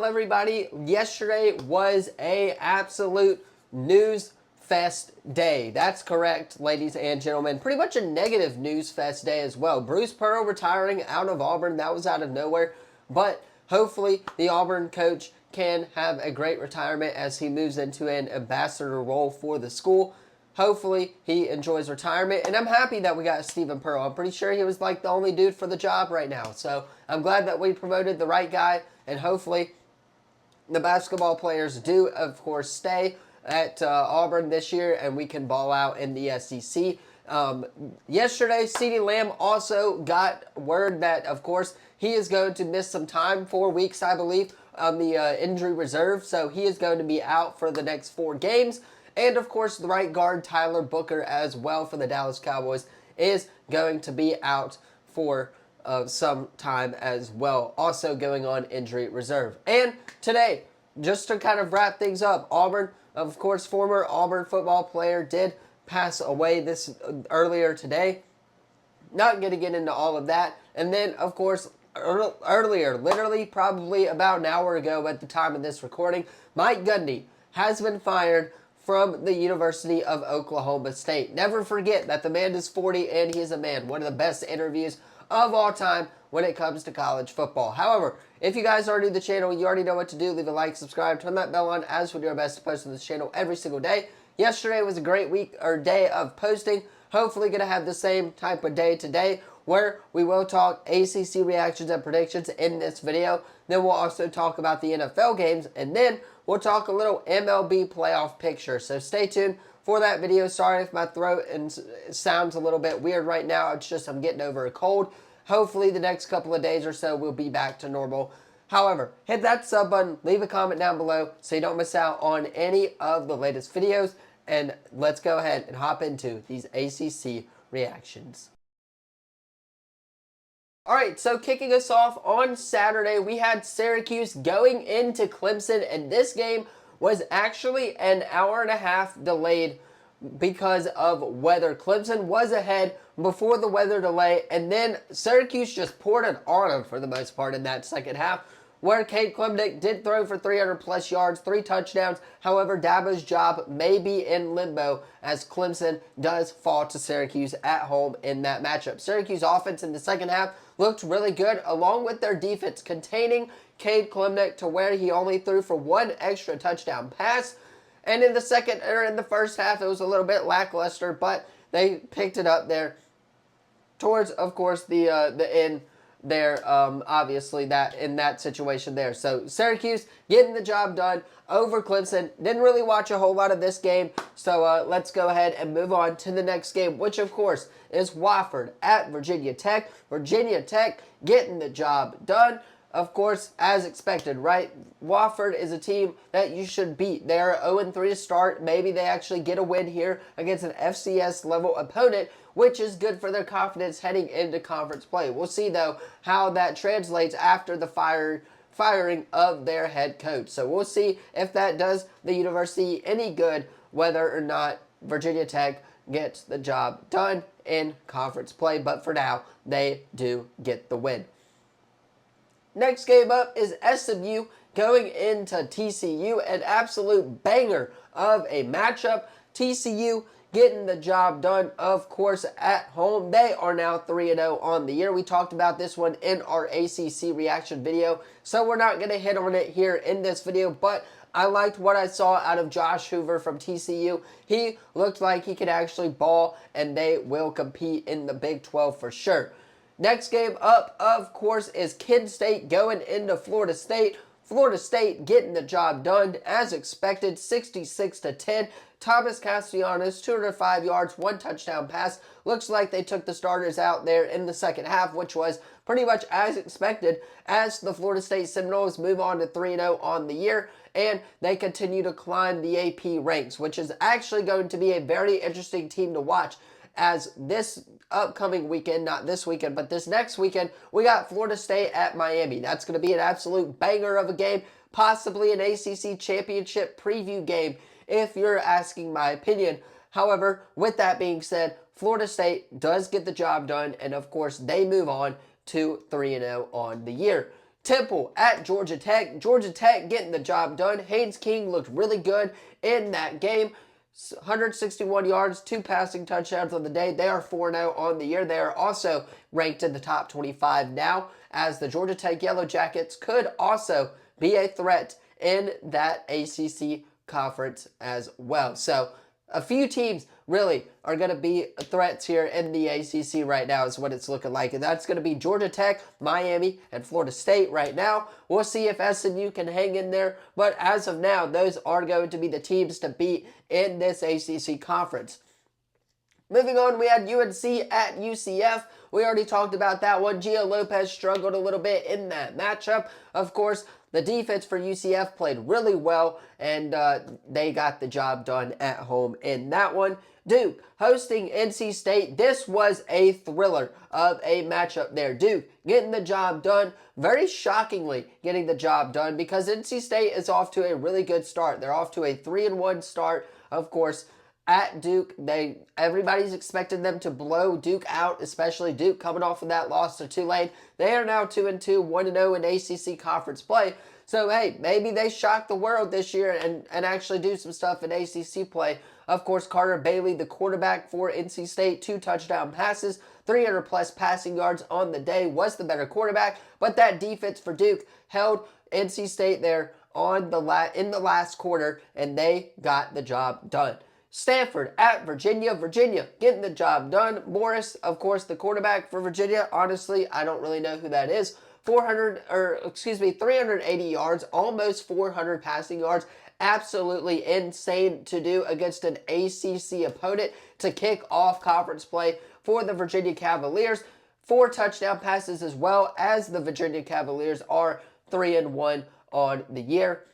Everybody, yesterday was a absolute news fest day. That's correct, ladies and gentlemen. Pretty much a negative news fest day as well. Bruce Pearl retiring out of Auburn. That was out of nowhere. But hopefully the Auburn coach can have a great retirement as he moves into an ambassador role for the school. Hopefully he enjoys retirement, and I'm happy that we got Steven Pearl. I'm pretty sure he was like the only dude for the job right now. So I'm glad that we promoted the right guy, and hopefully the basketball players do, of course, stay at Auburn this year, and we can ball out in the SEC. Yesterday, CeeDee Lamb also got word that, of course, he is going to miss some time, 4 weeks, I believe, on the injury reserve. So he is going to be out for the next 4 games. And, of course, the right guard, Tyler Booker, as well for the Dallas Cowboys, is going to be out for some time as well, also going on injury reserve. And today, just to kind of wrap things up, Auburn, of course, former Auburn football player did pass away this earlier today. Not going to get into all of that. And then, of course, earlier, literally probably about an hour ago at the time of this recording, Mike Gundy has been fired from the University of Oklahoma State. Never forget that the man is 40 and he is a man. One of the best interviews of all time when it comes to college football. However, if you guys are new to the channel, you already know what to do. Leave a like, subscribe, turn that bell on, as we do our best to post on this channel every single day. Yesterday was a great week or day of posting. Hopefully going to have the same type of day today, where we will talk ACC reactions and predictions in this video. Then we'll also talk about the NFL games, and then we'll talk a little MLB playoff picture. So stay tuned for that video. Sorry if my throat sounds a little bit weird right now. It's just I'm getting over a cold. Hopefully the next couple of days or so we'll be back to normal. However, hit that sub button, leave a comment down below so you don't miss out on any of the latest videos. And let's go ahead and hop into these ACC reactions. All right, so kicking us off on Saturday, we had Syracuse going into Clemson, and this game was actually an hour and a half delayed because of weather. Clemson was ahead before the weather delay, and then Syracuse just poured it on them for the most part in that second half, where Cade Klubnik did throw for 300-plus yards, 3 touchdowns. However, Dabo's job may be in limbo as Clemson does fall to Syracuse at home in that matchup. Syracuse offense in the second half looked really good, along with their defense containing Cade Klubnik to where he only threw for 1 extra touchdown pass. And in the first half, it was a little bit lackluster, but they picked it up there towards, of course, the end there, obviously, that in that situation there. So Syracuse getting the job done over Clemson. Didn't really watch a whole lot of this game, so let's go ahead and move on to the next game, which, of course, is Wofford at Virginia Tech. Virginia Tech getting the job done. Of course, as expected, right? Wofford is a team that you should beat. They are 0-3 to start. Maybe they actually get a win here against an FCS-level opponent, which is good for their confidence heading into conference play. We'll see, though, how that translates after the firing of their head coach. So we'll see if that does the university any good, whether or not Virginia Tech gets the job done in conference play. But for now, they do get the win. Next game up is SMU going into TCU, an absolute banger of a matchup. TCU getting the job done, of course, at home. They are now 3-0 on the year. We talked about this one in our ACC reaction video, so we're not going to hit on it here in this video, but I liked what I saw out of Josh Hoover from TCU. He looked like he could actually ball, and they will compete in the Big 12 for sure. Next game up, of course, is Kent State going into Florida State. Florida State getting the job done as expected, 66-10. Thomas Castellanos, 205 yards, 1 touchdown pass. Looks like they took the starters out there in the second half, which was pretty much as expected as the Florida State Seminoles move on to 3-0 on the year, and they continue to climb the AP ranks, which is actually going to be a very interesting team to watch, as this upcoming weekend, not this weekend, but this next weekend, we got Florida State at Miami. That's going to be an absolute banger of a game, possibly an ACC championship preview game, if you're asking my opinion. However, with that being said, Florida State does get the job done, and of course, they move on to 3-0 on the year. Temple at Georgia Tech. Georgia Tech getting the job done. Haynes King looked really good in that game. 161 yards, 2 passing touchdowns on the day. They are 4-0 on the year. They are also ranked in the top 25 now, as the Georgia Tech Yellow Jackets could also be a threat in that ACC conference as well. So a few teams really are going to be threats here in the ACC right now is what it's looking like. And that's going to be Georgia Tech, Miami, and Florida State right now. We'll see if SMU can hang in there. But as of now, those are going to be the teams to beat in this ACC conference. Moving on, we had UNC at UCF. We already talked about that one. Gio Lopez struggled a little bit in that matchup. Of course, the defense for UCF played really well, and they got the job done at home in that one. Duke hosting NC State. This was a thriller of a matchup there. Duke getting the job done, very shockingly getting the job done, because NC State is off to a really good start. They're off to a 3-1 start, of course. At Duke, everybody's expecting them to blow Duke out, especially Duke coming off of that loss to Tulane. They are now 2-2, 1-0 in ACC conference play. So, hey, maybe they shock the world this year and actually do some stuff in ACC play. Of course, Carter Bailey, the quarterback for NC State, 2 touchdown passes, 300-plus passing yards on the day, was the better quarterback. But that defense for Duke held NC State there in the last quarter, and they got the job done. Stanford at Virginia. Virginia getting the job done. Morris, of course, the quarterback for Virginia. Honestly, I don't really know who that is. 380 yards, almost 400 passing yards. Absolutely insane to do against an ACC opponent to kick off conference play for the Virginia Cavaliers. 4 touchdown passes as well, as the Virginia Cavaliers are 3-1 on the year.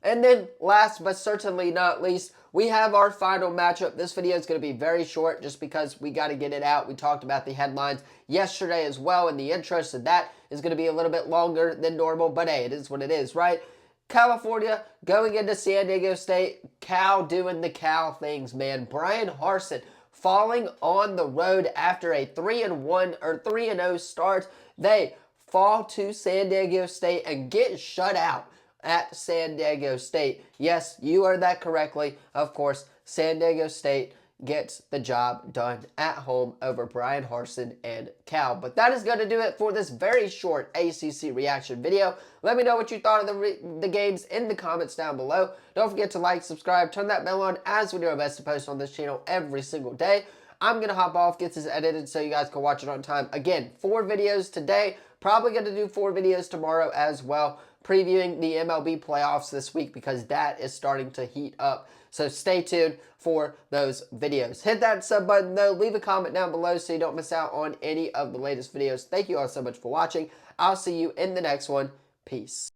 And then last but certainly not least, we have our final matchup. This video is going to be very short just because we got to get it out. We talked about the headlines yesterday as well in the intro, so that is going to be a little bit longer than normal. But hey, it is what it is, right? California going into San Diego State. Cal doing the Cal things, man. Bryan Harsin falling on the road after a 3-1 or 3-0 start. They fall to San Diego State and get shut out at San Diego State. Yes, you heard that correctly. Of course, San Diego State gets the job done at home over Bryan Harsin and Cal. But that is going to do it for this very short ACC reaction video. Let me know what you thought of the games in the comments down below. Don't forget to like, subscribe, turn that bell on, as we do our best to post on this channel every single day. I'm going to hop off, get this edited so you guys can watch it on time. Again, 4 videos today. Probably going to do 4 videos tomorrow as well, previewing the MLB playoffs this week because that is starting to heat up. So stay tuned for those videos. Hit that sub button though. Leave a comment down below so you don't miss out on any of the latest videos. Thank you all so much for watching. I'll see you in the next one. Peace.